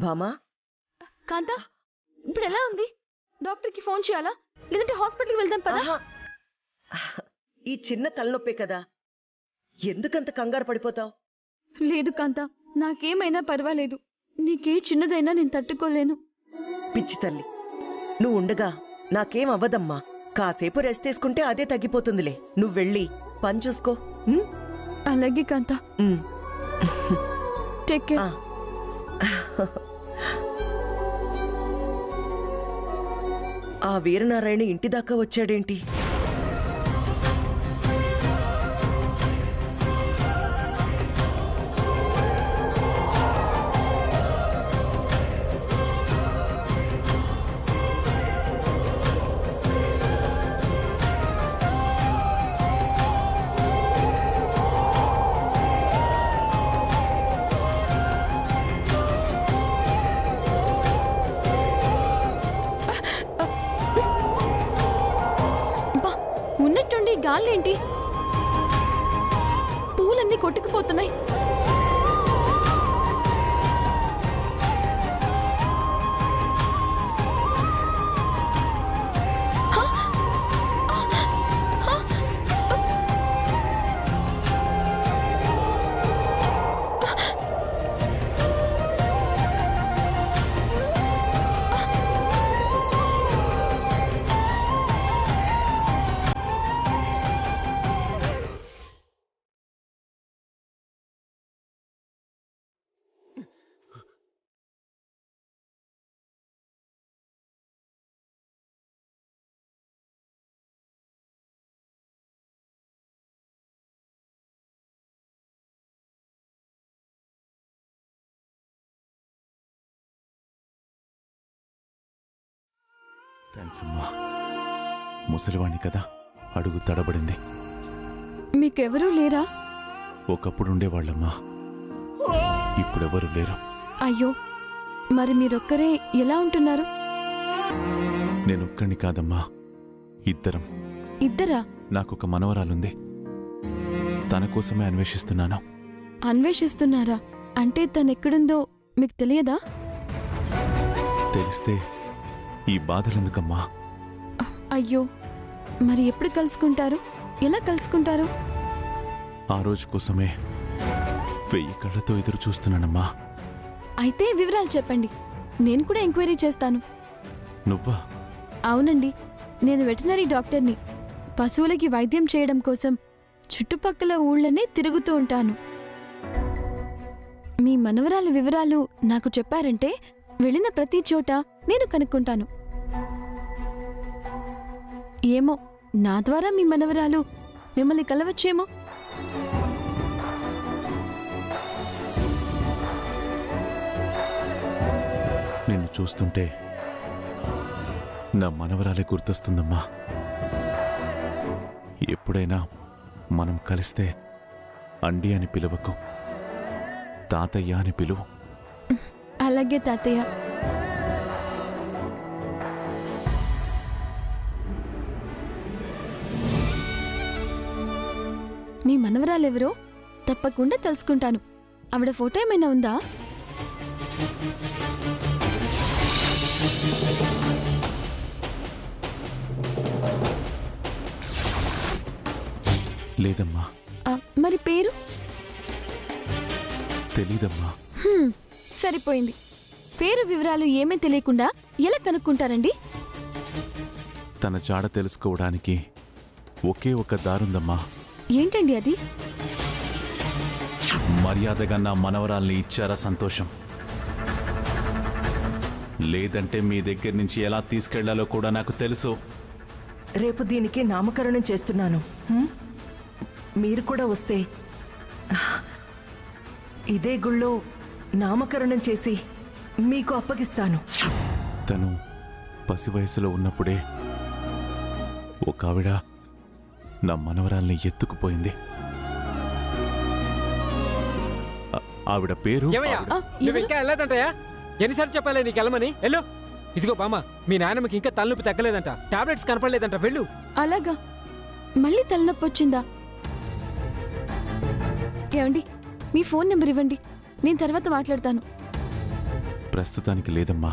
భామా కాంతా ఇప్పుడు ఎలా ఉంది? డాక్టర్కి ఫోన్ చేయాలా లేదంటే హాస్పిటల్కి వెళ్దాం పదా? ఈ చిన్న తలనొప్పే కదా, ఎందుకంత కంగారు పడిపోతావు? లేదు కాంతా, నాకేమైనా పర్వాలేదు. నీకే చిన్నదైనా నేను తట్టుకోలేను. పిచ్చి తల్లి, నువ్వు ఉండగా నాకేం అవ్వదమ్మా. కాసేపు రెస్ట్ తీసుకుంటే అదే తగ్గిపోతుందిలే. నువ్వు వెళ్ళి పని చూసుకో. అలాగే కాంతా, టేక్ కేర్. ఆ వీరనారాయణ ఇంటి దాకా వచ్చాడేంటి? ఉన్నట్టుండి గాలేంటి? పూలన్నీ కొట్టుకుపోతున్నాయి. థ్యాంక్స్ అమ్మా. ముసలివాణ్ణి కదా, అడుగు తడబడింది. మీకెవరూ లేరా? ఒకప్పుడు ఉండేవాళ్ళమ్మా, ఇప్పుడెవరు లేరు. అయ్యో, మరి మీరొక్కరే ఎలా ఉంటున్నారు? నేనొక్కడిని కాదమ్మా, ఇద్దరం. ఇద్దరా? నాకొక మనవరాలుంది, తన కోసమే అన్వేషిస్తున్నాను. అన్వేషిస్తున్నారా? అంటే తనెక్కడుందో మీకు తెలియదా? తెలిస్తే ఈ బాధలెందుకమ్మా? అయ్యో, మరి ఎప్పుడు కలుసుకుంటారు? ఎలా కలుసుకుంటారు? ఆ రోజు కోసమే 1000 కళ్ళతో ఎదురు చూస్తున్నానమ్మా. అయితే వివరాలు చెప్పండి, నేను కూడా ఎంక్వైరీ చేస్తాను. నువ్వా? అవునండి, నేను వెటనరీ డాక్టర్ని. పశువులకి వైద్యం చేయడం కోసం చుట్టుపక్కల ఊళ్ళనే తిరుగుతూ ఉంటాను. మీ మనవరాలి వివరాలు నాకు చెప్పారంటే వెళ్ళిన ప్రతి చోట నేను కనుక్కుంటాను. ఏమో, నా ద్వారా మీ మనవరాలు మిమ్మల్ని కలవచ్చేమో. నిన్ను చూస్తుంటే నా మనవరాలే గుర్తొస్తుందమ్మా. ఎప్పుడైనా మనం కలిస్తే అండి అని పిలవకు, తాతయ్య అని పిలువు. అలాగే తాతయ్య. మీ మనవరాలెవరో తప్పకుండా తెలుసుకుంటాను. ఆవిడ ఫోటో ఏమైనా ఉందా? లేదమ్మా. మరి పేరు? తెలీదమ్మా. సరిపోయింది. పేరు వివరాలు ఏమీ తెలియకుండా ఎలా కనుక్కుంటారండి? తన జాడ తెలుసుకోవడానికి ఒకే ఒక దారుందమ్మా. ఏంటండి అది? మర్యాదగా నా మనవరాల్ని ఇచ్చారా సంతోషం, లేదంటే మీ దగ్గర నుంచి ఎలా తీసుకెళ్లాలో కూడా నాకు తెలుసు. రేపు దీనికి నామకరణం చేస్తున్నాను. మీరు కూడా వస్తే ఇదే గుళ్ళో నామకరణం చేసి మీకు అప్పగిస్తాను. తను పసి వయసులో ఉన్నప్పుడే ఒక ఆవిడ నా మనవరాల్ని ఎత్తుకుపోయింది. ఆవిడ పేరు నువ్వు ఇంకా వెళ్ళలేదంటయా? ఎన్నిసార్లు చెప్పాలి నీకు వెళ్ళమని? వెళ్ళు. ఇదిగో బామ్మ, మీ నాయనమ్మకి ఇంకా తలనొప్పి తగ్గలేదంట, టాబ్లెట్స్ కనపడలేదంట, వెళ్ళు. అలాగా? మళ్ళీ తలనొప్పి వచ్చిందా? ఏమండి, మీ ఫోన్ నెంబర్ ఇవ్వండి, నేను తర్వాత మాట్లాడతాను. ప్రస్తుతానికి లేదమ్మా.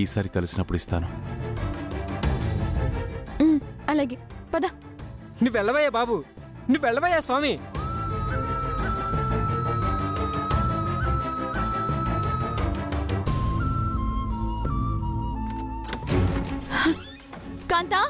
ఈసారి కలిసినప్పుడు ఇస్తాను. అలాగే పద. నువ్వు వెళ్ళవయ్యా బాబు, నువ్వు వెళ్ళవయ్యా స్వామి. కాంతా,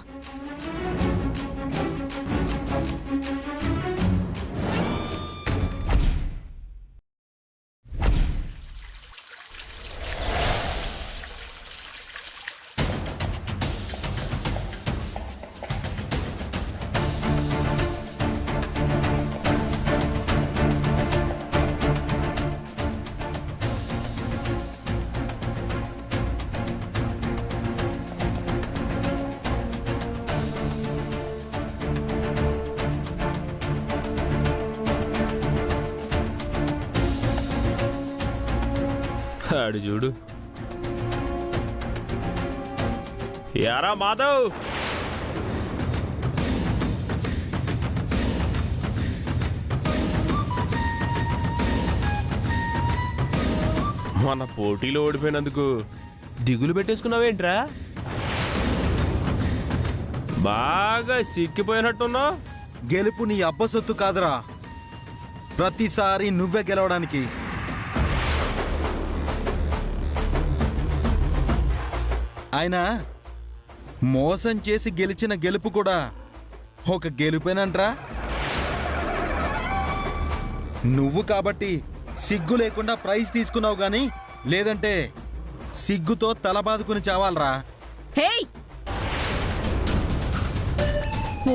ఆడు చూడు. యారా మాధవ్, మన పోటీలో ఓడిపోయినందుకు దిగులు పెట్టేసుకున్నావేంట్రా? బాగా సిక్కిపోయినట్టున్నావు. గెలుపు నీ అబ్బసొత్తు కాదురా, ప్రతిసారి నువ్వే గెలవడానికి. ఆయన మోసం చేసి గెలిచిన గెలుపు కూడా ఒక గెలుపేనంట్రా. నువ్వు కాబట్టి సిగ్గు లేకుండా ప్రైజ్ తీసుకున్నావు గాని, లేదంటే సిగ్గుతో తల బాదుకుని చావాలరా. హేయ్,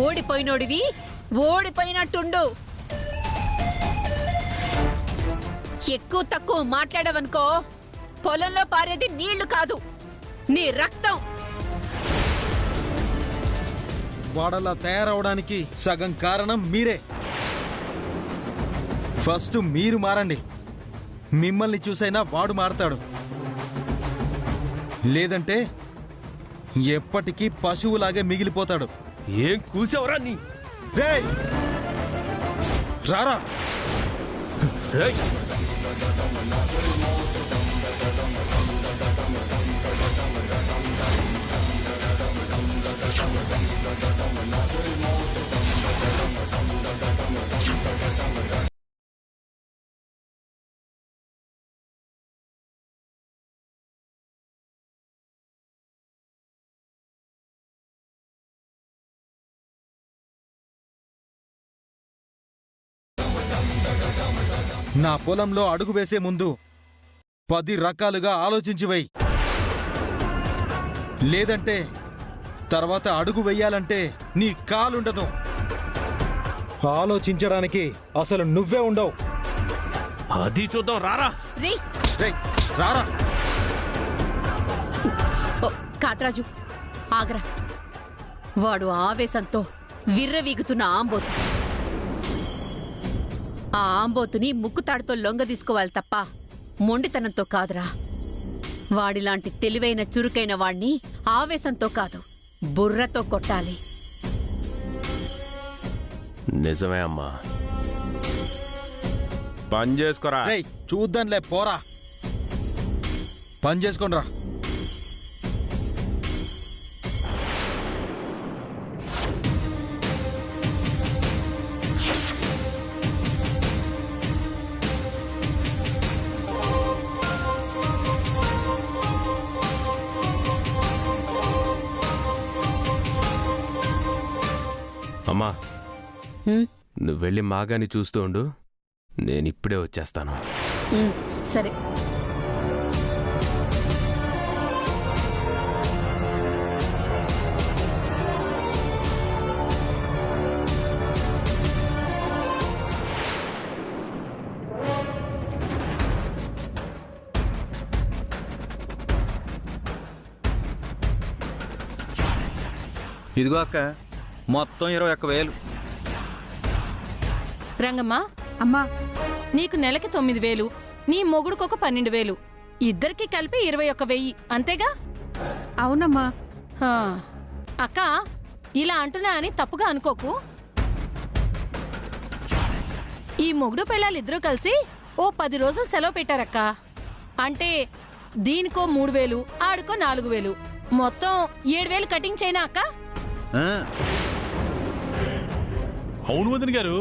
ఓడిపోయినోడివి ఓడిపోయినట్టుండు. ఎక్కువ తక్కువ మాట్లాడవనుకో, పొలంలో పారేది నీళ్లు కాదు, నీ రక్తం. వాడలా తయారవడానికి సగం కారణం మీరే. ఫస్ట్ మీరు మారండి, మిమ్మల్ని చూసైనా వాడు మారతాడు. లేదంటే ఎప్పటికీ పశువులాగే మిగిలిపోతాడు. ఏం కూసావరా నీ? రేయ్, రారా. రేయ్, నా పొలంలో అడుగు వేసే ముందు 10 రకాలుగా ఆలోచించి వెయ్యి. లేదంటే తర్వాత అడుగు వెయ్యాలంటే నీ కాలుండదు. ఆలోచించడానికి అసలు నువ్వే ఉండవు. అది చూద్దాం, రారా. రేయ్, రేయ్, రారా. ఓ కాట్రాజు, ఆగ్రా. వాడు ఆవేశంతో విర్రవీగుతున్న ఆంబోతు. ఆ ఆంబోతుని ముక్కుతాడుతో లొంగ తీసుకోవాలి తప్ప మొండితనంతో కాదురా. వాడిలాంటి తెలివైన చురుకైన వాణ్ణి ఆవేశంతో కాదు, బుర్రతో కొట్టాలి. నిజమే అమ్మా. పని చేసుకోరా. రేయ్, చూద్దాంలే, పోరా. పని చేసుకోనరా. అమ్మా, హ్మ్, నువ్వు వెళ్ళి మాగాని చూస్తూ ఉండు, నేనిప్పుడే వచ్చేస్తాను. సరే. ఇదిగో అక్క, మొత్తం 21,000. రంగమ్మా, అమ్మా, నీకు నెలకి 9,000, నీ మొగుడుకొక 12,000, ఇద్దరికి కలిపి 21,000, అంతేగా? అవునమ్మా. అక్క, ఇలా అంటున్నా అని తప్పుగా అనుకోకు. ఈ మొగుడు పిల్లలిద్దరూ కలిసి ఓ 10 రోజులు సెలవు పెట్టారక్క. అంటే దీనికో 3000, ఆడికో 4000, మొత్తం 7000 కటింగ్ చేయనా అక్క? ఆ, అవును వదిన గారు,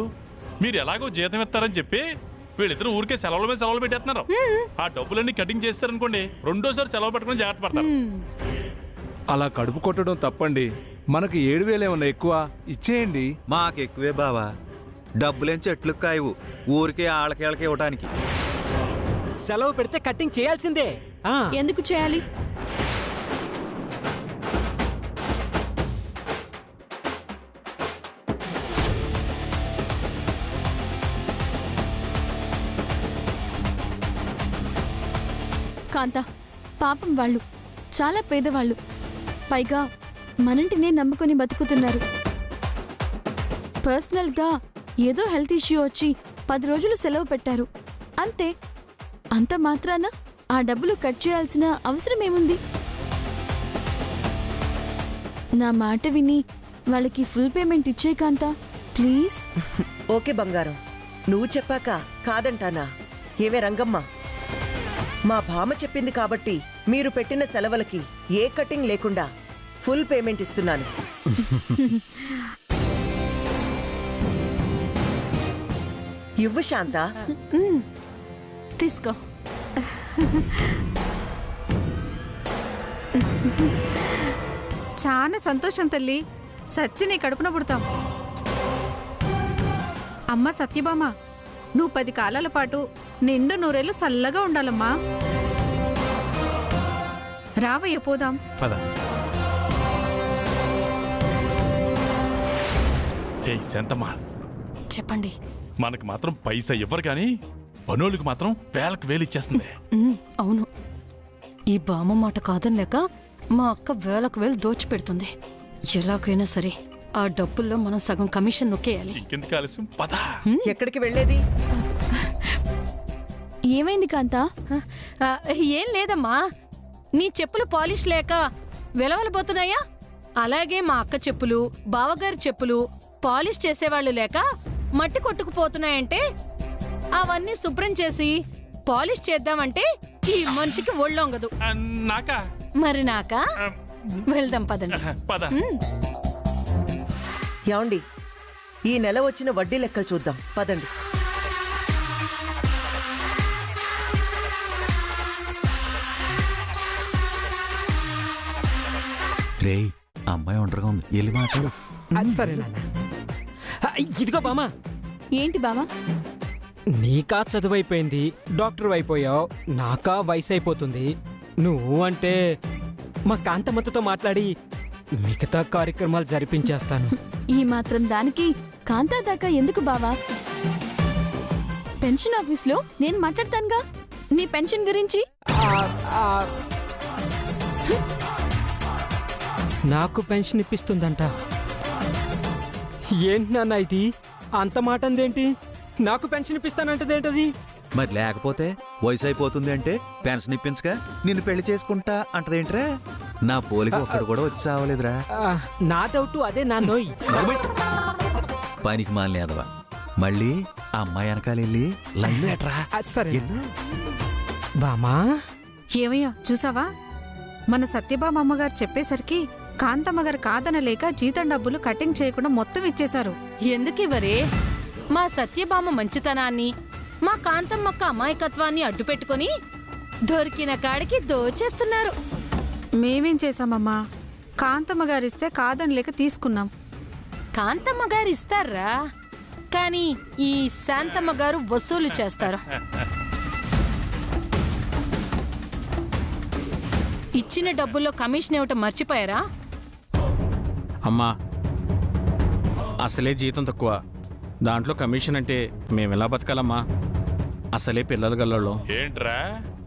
మీరు ఎలాగో జీతం ఇస్తారని చెప్పి వీళ్ళిద్దరు ఊరికే సెలవుల మీద సెలవులు పెట్టేస్తున్నారు. ఆ డబ్బులన్నీ కటింగ్ చేస్తారనుకోండి, రెండోసారి సెలవు పెట్టుకుని జాగ్రత్త పడతారు. అలా కడుపు కొట్టడం తప్పండి. మనకి 7000 ఏమన్నా ఎక్కువ ఇచ్చేయండి. మాకెక్కువే బావా. డబ్బులేం చెట్లు కాయవు, ఊరికే ఆళ్ళకి ఇవ్వటానికి. సెలవు పెడితే కట్టింగ్ చేయాల్సిందే. ఎందుకు చేయాలి? కాంత, పాపం వాళ్ళు చాలా పేదవాళ్ళు. పైగా మనంటినే నమ్ముకొని బతుకుతున్నారు. పర్సనల్గా ఏదో హెల్త్ ఇష్యూ వచ్చి 10 రోజులు సెలవు పెట్టారు అంతే. అంత మాత్రాన ఆ డబ్బులు కట్ చేయాల్సిన అవసరం ఏముంది? నా మాట విని వాళ్ళకి ఫుల్ పేమెంట్ ఇచ్చే కాంత, ప్లీజ్. ఓకే బంగారం, నువ్వు చెప్పాక కాదంటానా? ఏవే రంగమ్మ, మా భామ చెప్పింది కాబట్టి మీరు పెట్టిన సెలవులకి ఏ కటింగ్ లేకుండా ఫుల్ పేమెంట్ ఇస్తున్నాను. ఇవ్వు శాంత. తీసుకో. చాలా సంతోషం తల్లి. సచ్చి నీ కడుపున పుడతాం. అమ్మ సత్యభామ, నువ్వు 10 కాలాల పాటు నిండు నూరేళ్ళు చల్లగా ఉండాలమ్మా. రావయ్య పోదాం. పద. ఏయ్ శాంతమ్మా, చెప్పండి. మనకు మాత్రం పైసా ఇవ్వరు కానీ పనోళ్ళకి మాత్రం వేలకు వేలు ఇచ్చేస్తుంది. అవును, ఈ బామ్మ మాట కాదనిలేక మా అక్క వేలకు వేలు దోచిపెడుతుంది. ఎలాగైనా సరే ఆ డబ్బుల్లో మనం సగం కమిషన్ నొక్కేయాలి. ఇంకెందుకు ఆలస్యం, పద. ఎక్కడికి వెళ్ళేది? ఏమైంది కాంత? ఏం లేదమ్మా, నీ చెప్పులు పాలిష్ లేక వెలవలబోతున్నాయా? అలాగే మా అక్క చెప్పులు, బావగారి చెప్పులు పాలిష్ చేసేవాళ్లు లేక మట్టి కొట్టుకుపోతున్నాయంటే అవన్నీ శుభ్రం చేసి పాలిష్ చేద్దామంటే ఈ మనిషికి ఒళ్ళొంగదు. నాకా? మరి నాకా? వెళ్దాం పదండి. పద. యాండి, ఈ నెల వచ్చిన వడ్డీ లెక్కలు చూద్దాం, పదండి. రే, అమ్మాయి ఒంటరిగా ఉంది, వెళ్ళి మాట్లాడు. అది సరే నాన్న. ఇదిగో బామా. ఏంటి బావా? నీకా చదువైపోయింది, డాక్టర్ అయిపోయావు, నాకా వయసు అయిపోతుంది. నువ్వు అంటే మా కాంతమ్మతో మాట్లాడి మిగతా కార్యక్రమాలు జరిపించేస్తాను. ఈ మాత్రం దానికి కాంతా దాకా ఎందుకు బావా? పెన్షన్ ఆఫీస్లో నేను మాట్లాడతానుగా నీ పెన్షన్ గురించి. నాకు పెన్షన్ ఇప్పిస్తుందంట. ఏంటి నాన్న ఇది? అంత మాట అందేంటి? నాకు పెన్షన్ ఇప్పిస్తానంటదేంటది? మరి లేకపోతే వయసు అయిపోతుంది అంటే పెన్షన్ ఇప్పించగా నిన్ను పెళ్లి చేసుకుంటా అంటదేంట్రా? నా పోలికి ఒక్కడు కూడా వచ్చి చావలేదురా. నా డౌట్ అదే నా నోయి. పనికి మాలేదవా, మళ్ళీ ఆ అమ్మాయి వెనకాల వెళ్ళి లైన్ ఎట్రా. సరే బామా. ఏమయ్యా చూసావా, మన సత్యభామ అమ్మగారు చెప్పేసరికి కాంతమ్మగారు కాదనలేక జీతం డబ్బులు కటింగ్ చేయకుండా మొత్తం ఇచ్చేశారు. ఎందుకివరే? మా సత్యభామ మంచితనాన్ని, మా కాంతమ్మక్క అమాయకత్వాన్ని అడ్డుపెట్టుకుని దొరికిన కాడికి దోచేస్తున్నారు. మేమేం చేశామమ్మా, కాంతమ్మగారిస్తే కాదనలేక తీసుకున్నాం. కాంతమ్మ గారు ఇస్తారా, కానీ ఈ శాంతమ్మ గారు వసూలు చేస్తారు. ఇచ్చిన డబ్బుల్లో కమిషన్ ఇవ్వటం మర్చిపోయారా? అమ్మా, అసలే జీతం తక్కువ, దాంట్లో కమిషన్ అంటే మేమెలా బతకాలమ్మా? అసలే పిల్లలు గల్లో. ఏంట్రా,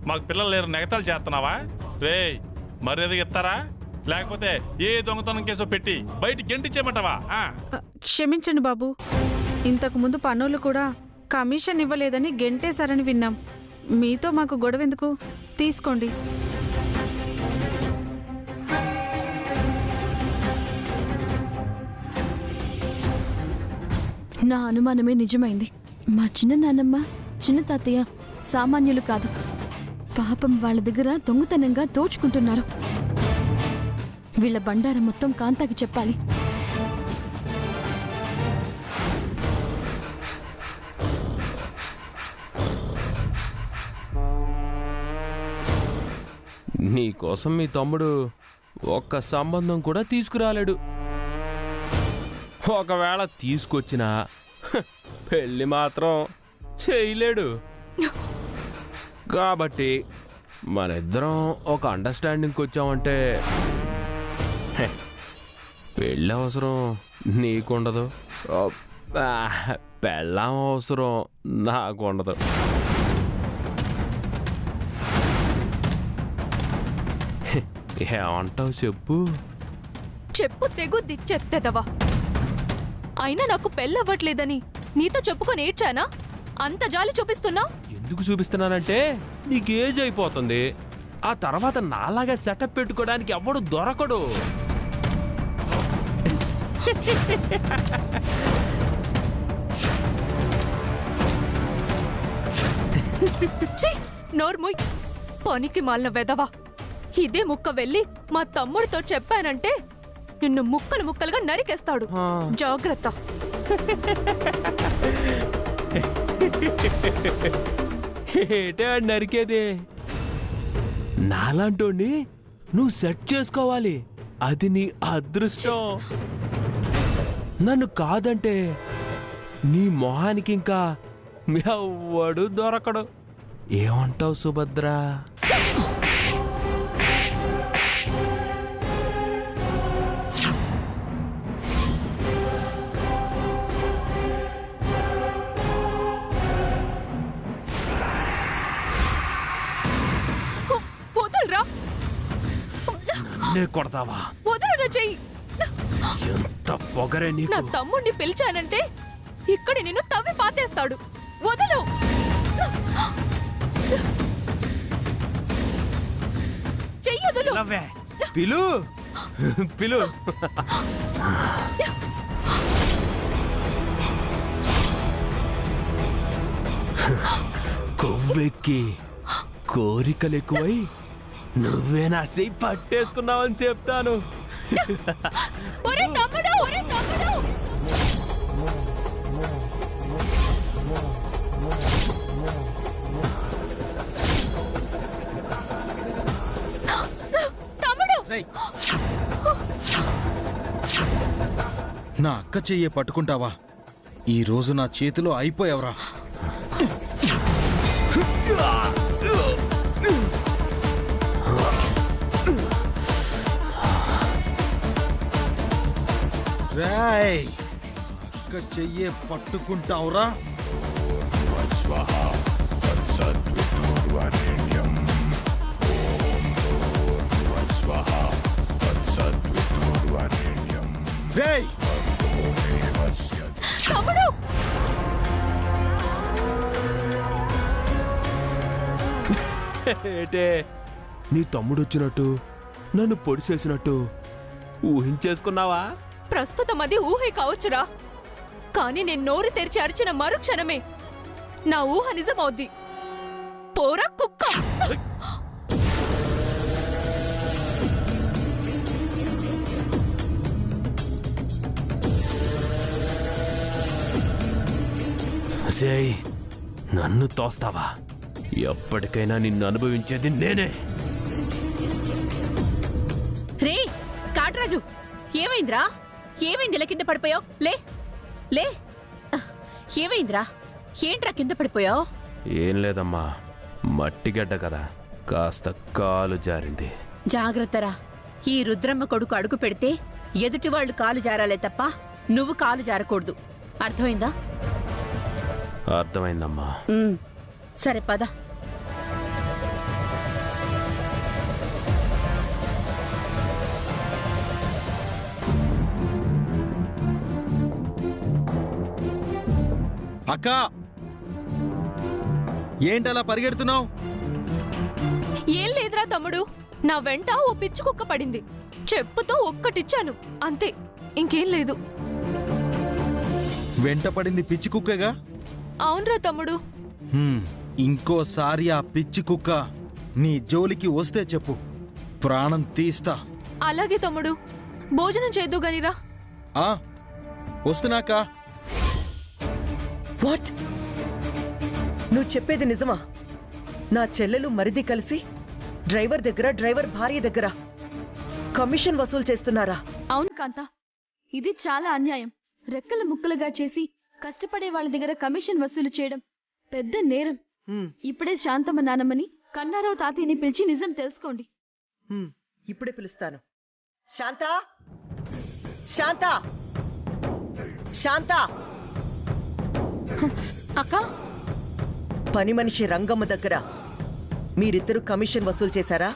మాకు పిల్లలు లేరు నెగతాలు చేస్తున్నావా? రే, మర్యాద ఇస్తారా లేకపోతే ఏ దొంగతనం కేసో పెట్టి బయట గెంటించేయమంటావా? క్షమించండి బాబు, ఇంతకు ముందు పనులు కూడా కమిషన్ ఇవ్వలేదని గెంటేశారని విన్నాం. మీతో మాకు గొడవెందుకు, తీసుకోండి. నా అనుమానమే నిజమైంది. మా చిన్న నాన్నమ్మ, చిన్న తాతయ్య సామాన్యులు కాదు, పాపం వాళ్ళ దగ్గర దొంగతనంగా దోచుకుంటున్నారు. వీళ్ళ బండారం మొత్తం కాంతాకి చెప్పాలి. నీకోసం మీ తమ్ముడు ఒక్క సంబంధం కూడా తీసుకురాలేడు. ఒకవేళ తీసుకొచ్చినా పెళ్ళి మాత్రం చేయలేడు. కాబట్టి మనిద్దరం ఒక అండర్స్టాండింగ్కి వచ్చామంటే పెళ్ళి అవసరం నీకుండదు, పెళ్ళాం అవసరం నాకుండదు. ఏమంటావు చెప్పు. చెప్పు తెగు దిచ్చెత్తెదవా. అయినా నాకు పెళ్ళవ్వట్లేదని నీతో చెప్పుకొని ఏడ్చానా? అంత జాలి చూపిస్తున్నావు. ఎందుకు చూపిస్తున్నానంటే నీకు ఏజ్ అయిపోతుంది. ఆ తర్వాత నాలాగా సెటప్ పెట్టుకోవడానికి ఎవడు దొరకడు. నోర్ముయ్, పనికి మాలిన వెదవా. ఇదే ముక్క వెళ్ళి మా తమ్ముడితో చెప్పానంటే నిన్ను ముక్కలు ముక్కలుగా నరికేస్తాడు. జాగ్రత్త. ఏటే నరికేదే? నాలాంటోని నువ్వు సెట్ చేసుకోవాలి. అది నీ అదృష్టం. నన్ను కాదంటే నీ మొహానికి ఇంకా ఎవడు దొరకడు. ఏమంటావు సుభద్ర? వదలరా. నన్నే కొడతావా? వదలరా చెయ్యి. ఎంత పొగరే నీకు. నా తమ్ముడిని పిలిచానంటే ఇక్కడ నిన్ను తవ్వి పాతేస్తాడు. వదలు. చెయ్యదులు. పిలు పిలు. కొవ్వెక్కి కోరికలెక్కువై నువ్వే నా చెయ్యి పట్టేసుకున్నావని చెప్తాను. ఒరే తమ్ముడు, ఒరే తమ్ముడు. నా అక్క చెయ్యే పట్టుకుంటావా? ఈ రోజు నా చేతిలో అయిపోయావరా. రాయ్, అక్క చెయ్యే పట్టుకుంటావురా. తమ్ముడు, ఏటే నీ తమ్ముడు వచ్చినట్టు నన్ను పొడిసేసినట్టు ఊహించేసుకున్నావా? ప్రస్తుతం అది ఊహే కావచ్చురా. కానీ నేను నోరు తెరిచి అరిచిన మరుక్షణమే నా ఊహ నిజమవుద్ది. పోరా కుక్క. సేయ్, నన్ను తోస్తావా? ఎప్పటికైనా నిన్ను అనుభవించేది నేనే. రే కాట్రాజు, ఏమైందిరా? ఏమైంది? ఇలా కింద పడిపోయావు? లే లే. ఏమైందిరా? ఏంట్రా కింద పడిపోయావు? ఏం లేదమ్మా, మట్టిగడ్డ కదా, కాస్త కాలు జారింది. జాగ్రత్తరా. ఈ రుద్రమ్మ కొడుకు అడుగు పెడితే ఎదుటి వాళ్ళు కాలు జారాలే తప్ప నువ్వు కాలు జారకూడదు. అర్థమైందా? అర్థమైందమ్మా. సరే పద. అక్క, ఏంటలా పరిగెడుతున్నావు? ఏం లేదురా తమ్ముడు, నా వెంట ఓ పిచ్చి కుక్క పడింది. చెప్పుతో ఒక్కటిచ్చాను అంతే, ఇంకేం లేదు. వెంట పడింది పిచ్చి కుక్కగా? అవునరా తమ్ముడు. ఇంకోసారి ఆ పిచ్చి కుక్క నీ జోలికి వస్తే చెప్పు, ప్రాణం తీస్తా. అలాగే తమ్ముడు, భోజనం చేద్దు గనిరా. ఆ వస్తున్నాక. వాట్? నువ్వు చెప్పేది నిజమా? నా చెల్లెలు మరిది కలిసి డ్రైవర్ దగ్గర, డ్రైవర్ భార్య దగ్గర కమిషన్ వసూలు చేస్తున్నారా? అవును కాంత, ఇది చాలా అన్యాయం. రెక్కలు ముక్కలుగా చేసి కష్టపడే వాళ్ళ దగ్గర కమిషన్ వసూలు చేయడం పెద్ద నేరం. ఇప్పుడే శాంతమ్మ నానమ్మని, కన్నారావు తాతయ్యని పిలిచి నిజం తెలుసుకోండి. ఇప్పుడే పిలుస్తాను. శాంత, శాంత, శాంత. అక్క, పని మనిషి రంగమ్మ దగ్గర మీరిద్దరు కమిషన్ వసూలు చేశారా?